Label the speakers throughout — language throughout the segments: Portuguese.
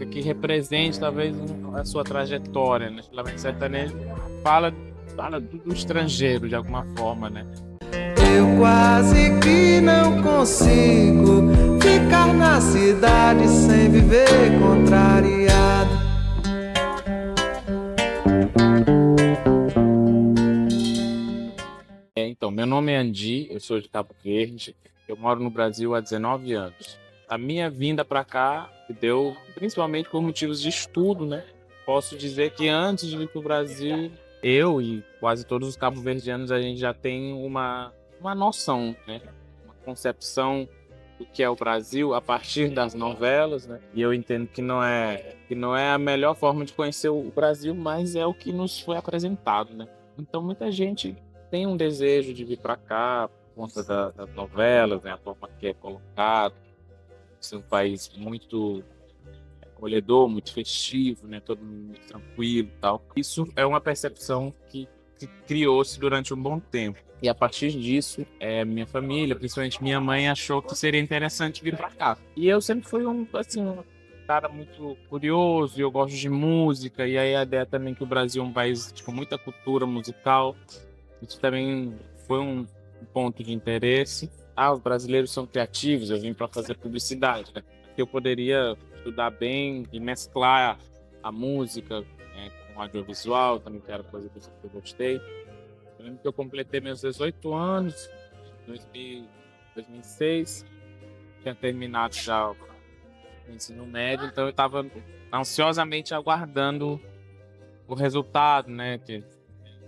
Speaker 1: música que represente talvez a sua trajetória, né? Lamento Sertanejo fala, fala do estrangeiro de alguma forma, né?
Speaker 2: Eu quase que não consigo ficar na cidade sem viver contrariado.
Speaker 1: Então, meu nome é Andi, eu sou de Cabo Verde, eu moro no Brasil há 19 anos. A minha vinda para cá se deu principalmente por motivos de estudo, né? Posso dizer que antes de vir para o Brasil, eu e quase todos os cabo-verdianos, a gente já tem uma noção, né? Uma concepção do que é o Brasil a partir das novelas, né? E eu entendo que não é a melhor forma de conhecer o Brasil, mas é o que nos foi apresentado, né? Então muita gente tem um desejo de vir para cá por conta das novelas, né? A forma que é colocado, ser um país muito acolhedor, muito festivo, né? Todo mundo muito tranquilo e tal. Isso é uma percepção que criou-se durante um bom tempo. E a partir disso, minha família, principalmente minha mãe, achou que seria interessante vir para cá. E eu sempre fui um cara muito curioso, e eu gosto de música, e aí a ideia também que o Brasil é um país com muita cultura musical. Isso também foi um ponto de interesse. Os brasileiros são criativos, eu vim para fazer publicidade, né? Eu poderia estudar bem e mesclar a música, com o audiovisual, também que era coisa que eu sempre gostei. Eu lembro que eu completei meus 18 anos, em 2006, tinha terminado já o ensino médio, então eu estava ansiosamente aguardando o resultado, né? Que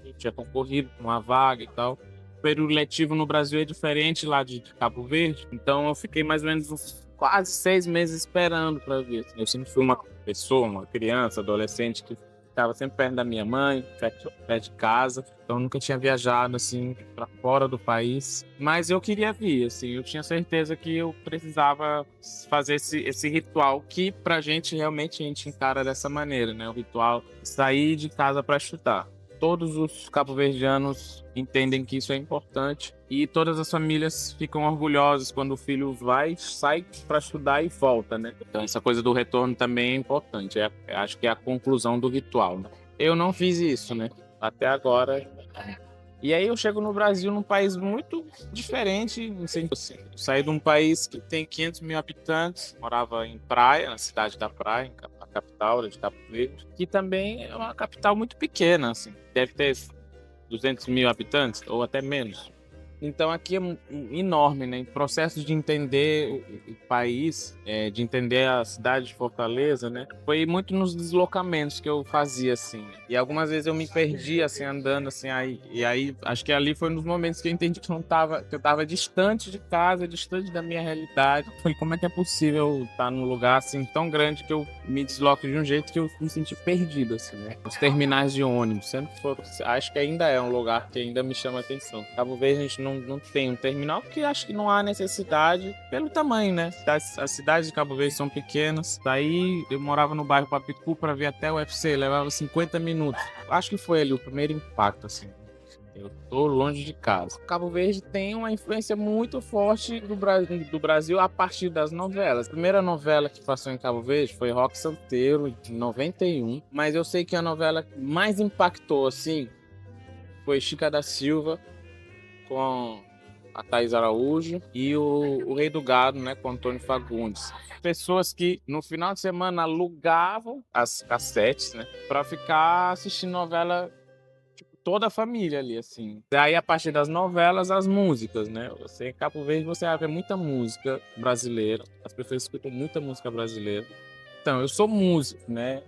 Speaker 1: eu tinha concorrido com uma vaga e tal. O período letivo no Brasil é diferente lá de Cabo Verde, então eu fiquei mais ou menos quase 6 meses esperando para ver. Eu sempre fui uma pessoa, uma criança, adolescente que ficava sempre perto da minha mãe, perto de casa, então eu nunca tinha viajado assim para fora do país, mas eu queria vir, assim, eu tinha certeza que eu precisava fazer esse ritual que pra gente realmente a gente encara dessa maneira, né? O ritual de sair de casa para estudar. Todos os cabo-verdianos entendem que isso é importante e todas as famílias ficam orgulhosas quando o filho sai para estudar e volta, né? Então essa coisa do retorno também é importante. Acho que é a conclusão do ritual, né? Eu não fiz isso, né? Até agora. E aí eu chego no Brasil, num país muito diferente, não sei, assim, eu saí de um país que tem 500 mil habitantes, morava em Praia, na cidade da Praia, a capital de Cabo Verde, que também é uma capital muito pequena, assim, deve ter 200 mil habitantes ou até menos. Então aqui é enorme, né? Em processo de entender o país, de entender a cidade de Fortaleza, né? Foi muito nos deslocamentos que eu fazia, assim. E algumas vezes eu me perdi, assim, andando, assim, aí acho que ali foi nos momentos que eu entendi que eu tava distante de casa, distante da minha realidade. Falei, como é que é possível estar num lugar, assim, tão grande que eu me desloco de um jeito que eu me senti perdido, assim, né? Os terminais de ônibus sempre foram, acho que ainda é um lugar que ainda me chama a atenção. Cabo Verde a gente não tem um terminal porque acho que não há necessidade pelo tamanho, né? As cidades de Cabo Verde são pequenas. Daí eu morava no bairro Papicu para ver até o UFC, levava 50 minutos. Acho que foi ali o primeiro impacto, assim. Eu tô longe de casa. Cabo Verde tem uma influência muito forte do Brasil a partir das novelas. A primeira novela que passou em Cabo Verde foi Rock Santeiro, de 91. Mas eu sei que a novela que mais impactou, assim, foi Chica da Silva, com a Thaís Araújo, e o Rei do Gado, né, com Antônio Fagundes. Pessoas que no final de semana alugavam as cassetes, né, para ficar assistindo novela, tipo, toda a família ali, assim. Daí, a partir das novelas, as músicas, né? Você em Cabo Verde, você vai ver muita música brasileira. As pessoas escutam muita música brasileira. Então, eu sou músico, né?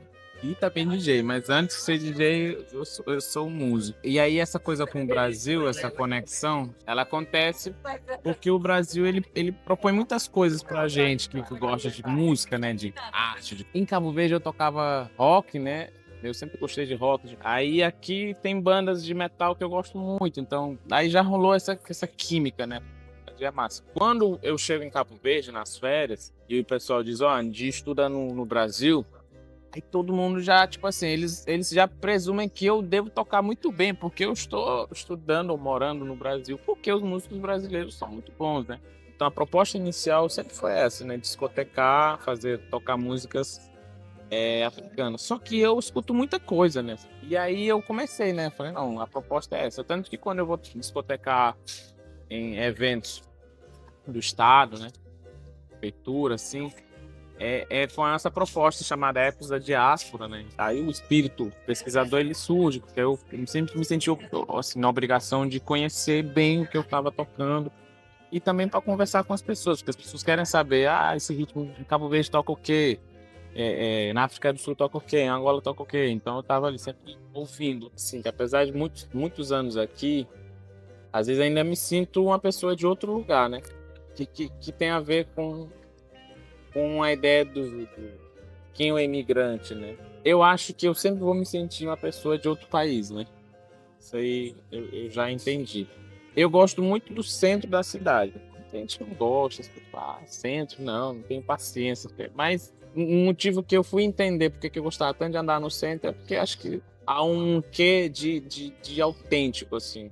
Speaker 1: E também DJ, mas antes de ser DJ, eu sou um músico. E aí, essa coisa com o Brasil, essa conexão, ela acontece porque o Brasil, ele propõe muitas coisas pra gente que gosta de música, né? De arte. Em Cabo Verde, eu tocava rock, né? Eu sempre gostei de rock. Aí aqui tem bandas de metal que eu gosto muito. Então, aí já rolou essa química, né? É massa. Quando eu chego em Cabo Verde, nas férias, e o pessoal diz, ó, Andy estuda no Brasil, aí todo mundo já, tipo assim, eles já presumem que eu devo tocar muito bem, porque eu estou estudando ou morando no Brasil, porque os músicos brasileiros são muito bons, né? Então a proposta inicial sempre foi essa, né? Discotecar, tocar músicas africana. Só que eu escuto muita coisa, né? E aí eu comecei, né? Falei, não, a proposta é essa. Tanto que quando eu vou discotecar em eventos do estado, né? Prefeitura, assim, é com essa proposta chamada Ecos da Diáspora, né? Aí o espírito pesquisador ele surge, porque eu sempre me senti assim, na obrigação de conhecer bem o que eu estava tocando e também para conversar com as pessoas, porque as pessoas querem saber, esse ritmo em Cabo Verde toca o quê? Na África do Sul toca o quê? Em Angola toca o quê? Então eu estava ali sempre ouvindo, assim, que apesar de muitos anos aqui, às vezes ainda me sinto uma pessoa de outro lugar, né? Que tem a ver com a ideia do quem é o imigrante, né? Eu acho que eu sempre vou me sentir uma pessoa de outro país, né? Isso aí eu já entendi. Eu gosto muito do centro da cidade. Tem gente que não gosta, centro, não tenho paciência. Mas um motivo que eu fui entender porque que eu gostava tanto de andar no centro é porque acho que há um quê de autêntico, assim.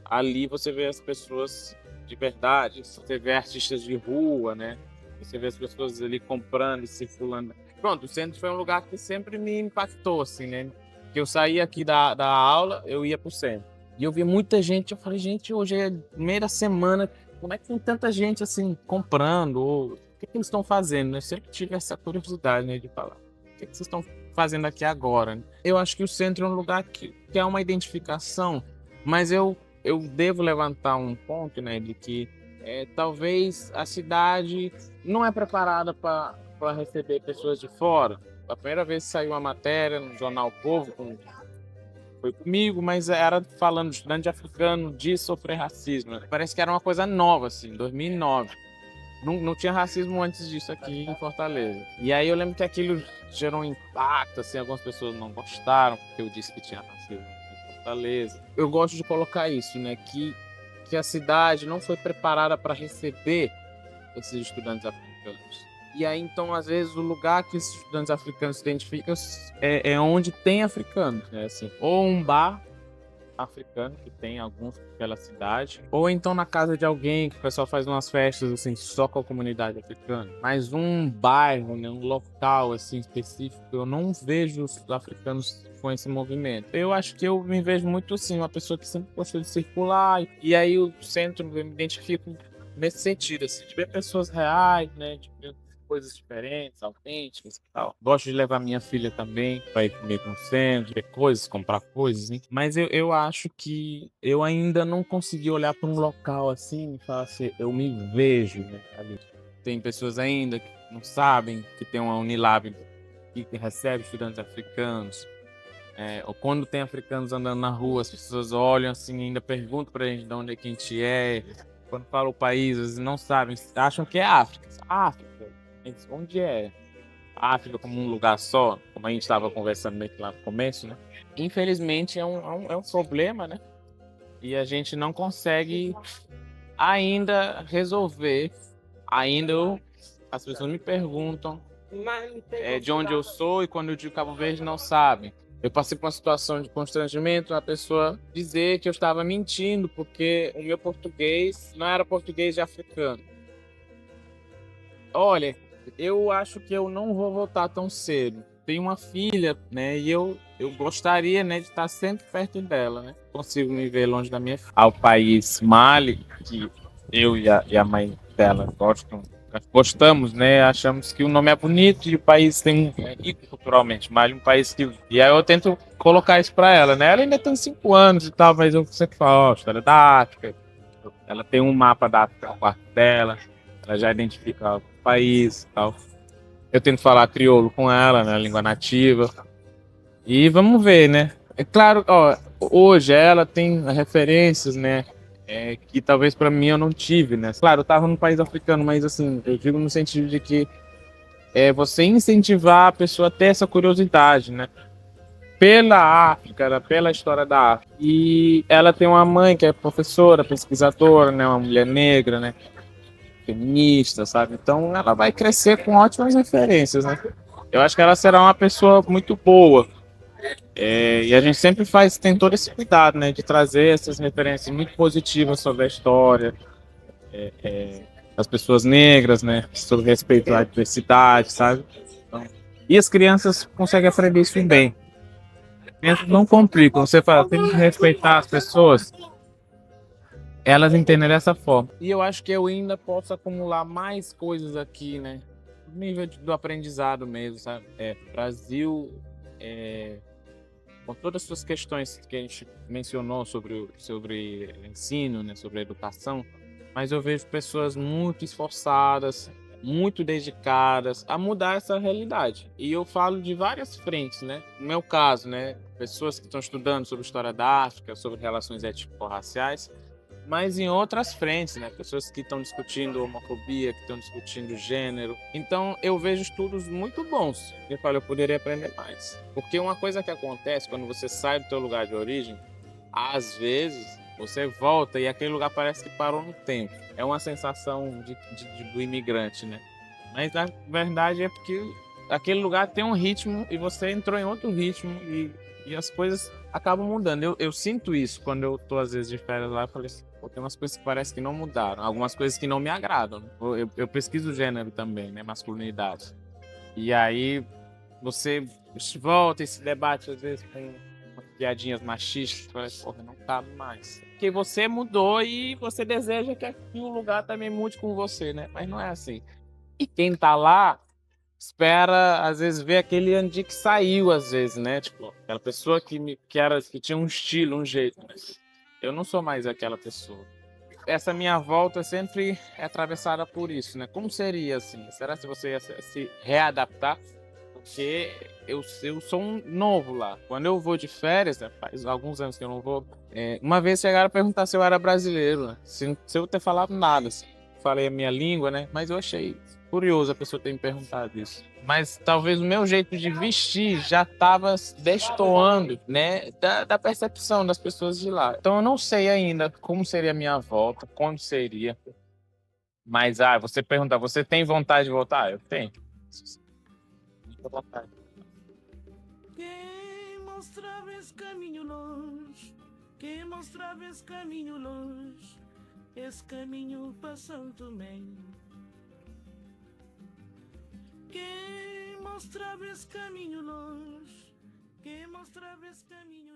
Speaker 1: Ali você vê as pessoas de verdade, você vê artistas de rua, né? Você vê as pessoas ali comprando e circulando. Pronto, o centro foi um lugar que sempre me impactou, assim, né? Que eu saía aqui da aula, eu ia pro centro. E eu vi muita gente, eu falei, gente, hoje é meio da semana, como é que tem tanta gente, assim, comprando? Ou, o que eles estão fazendo, né? Eu sempre tive essa curiosidade, né, de falar. O que vocês estão fazendo aqui agora? Né? Eu acho que o centro é um lugar que é uma identificação, mas eu devo levantar um ponto, né, de que talvez a cidade não é preparada para receber pessoas de fora. A primeira vez que saiu uma matéria no jornal O Povo, foi comigo, mas era falando de estudante africano de sofrer racismo. Né? Parece que era uma coisa nova, assim, 2009. Não tinha racismo antes disso aqui em Fortaleza. E aí eu lembro que aquilo gerou um impacto, assim, algumas pessoas não gostaram, porque eu disse que tinha racismo em Fortaleza. Eu gosto de colocar isso, né, que a cidade não foi preparada para receber esses estudantes africanos. E aí, então, às vezes, o lugar que esses estudantes africanos se identificam é onde tem africanos, né? Assim, ou um bar africano, que tem alguns pela cidade, ou então na casa de alguém que o pessoal faz umas festas, assim, só com a comunidade africana. Mas um bairro, né, um local, assim, específico, eu não vejo os africanos com esse movimento. Eu acho que eu me vejo muito, assim, uma pessoa que sempre gostou de circular, e aí o centro, eu me identifico nesse sentido, assim, de ver pessoas reais, né, de ver coisas diferentes, autênticas e tal. Gosto de levar minha filha também para ir comigo no centro, ver coisas, comprar coisas, hein? Mas eu acho que eu ainda não consegui olhar para um local assim e falar assim, eu me vejo, né, ali. Tem pessoas ainda que não sabem que tem uma Unilab que recebe estudantes africanos. Ou quando tem africanos andando na rua, as pessoas olham assim, ainda perguntam pra gente de onde é que a gente é. Quando fala o país, eles não sabem, acham que é África. África, mas onde é? A África como um lugar só, como a gente estava conversando meio que lá no começo, né? Infelizmente é um problema, né? E a gente não consegue ainda resolver. As pessoas me perguntam de onde eu sou e quando eu digo Cabo Verde não sabem. Eu passei por uma situação de constrangimento, a pessoa dizer que eu estava mentindo porque o meu português não era português de africano. Olha, eu acho que eu não vou voltar tão cedo. Tenho uma filha, né? E eu gostaria, né, de estar sempre perto dela, né? Consigo me ver longe da minha filha. Ao país Mali, que eu e a mãe dela gostamos, né? Achamos que o nome é bonito e o país é rico culturalmente. Mali é um país que... E aí eu tento colocar isso pra ela, né? Ela ainda tem 5 anos e tal, mas eu sempre falo, história da África. Ela tem um mapa da África no quarto dela. Ela já identifica o país e tal. Eu tento falar crioulo com ela, né? Língua nativa. E vamos ver, né? É claro, ó, hoje ela tem referências, né? Que talvez para mim eu não tive, né? Claro, eu tava num país africano, mas assim, eu digo no sentido de que você incentivar a pessoa a ter essa curiosidade, né? Pela África, né? Pela história da África. E ela tem uma mãe que é professora, pesquisadora, né? Uma mulher negra, né? Feminista, sabe? Então ela vai crescer com ótimas referências, né? Eu acho que ela será uma pessoa muito boa. E a gente sempre tem todo esse cuidado, né? De trazer essas referências muito positivas sobre a história, das pessoas negras, né? Sobre respeito à diversidade, sabe? Então, E as crianças conseguem aprender isso bem. As crianças não complicam. Você fala, tem que respeitar as pessoas. Elas entendem dessa forma. E eu acho que eu ainda posso acumular mais coisas aqui, né? No nível do aprendizado mesmo, sabe? Brasil, com todas as suas questões que a gente mencionou sobre ensino, né? Sobre a educação, mas eu vejo pessoas muito esforçadas, muito dedicadas a mudar essa realidade. E eu falo de várias frentes, né? No meu caso, né? Pessoas que estão estudando sobre história da África, sobre relações étnico-raciais, mas em outras frentes, né? Pessoas que estão discutindo homofobia, que estão discutindo gênero. Então, eu vejo estudos muito bons. Eu falo, eu poderia aprender mais. Porque uma coisa que acontece quando você sai do teu lugar de origem, às vezes você volta e aquele lugar parece que parou no tempo. É uma sensação do imigrante, né? Mas na verdade é porque aquele lugar tem um ritmo e você entrou em outro ritmo e as coisas acabam mudando. Eu sinto isso quando eu tô às vezes de férias lá. Eu falei assim, pô, tem umas coisas que parece que não mudaram, algumas coisas que não me agradam. Eu pesquiso gênero também, né? Masculinidade. E aí você volta e se debate às vezes com umas piadinhas machistas, você fala, porra, não cabe mais. Porque você mudou e você deseja que aqui o lugar também mude com você, né? Mas não é assim. E quem tá lá espera, às vezes, ver aquele Andy que saiu, às vezes, né? Tipo, aquela pessoa que tinha um estilo, um jeito. Mas eu não sou mais aquela pessoa. Essa minha volta sempre é atravessada por isso, né? Como seria assim? Será que você ia se readaptar? Porque eu sou um novo lá. Quando eu vou de férias, né, faz alguns anos que eu não vou. Uma vez chegaram a perguntar se eu era brasileiro, né? Se eu ter falado nada, assim. Falei a minha língua, né? Mas eu achei curioso a pessoa ter me perguntado isso. Mas talvez o meu jeito de vestir já estava destoando, né? Da percepção das pessoas de lá. Então eu não sei ainda como seria a minha volta, quando seria. Mas, você pergunta, você tem vontade de voltar? Eu tenho. Muita vontade.
Speaker 3: Quem mostrava esse caminho longe, quem mostrava esse caminho longe, esse caminho para São Tomé. Quem mostrava esse caminho longe, quem mostrava esse caminho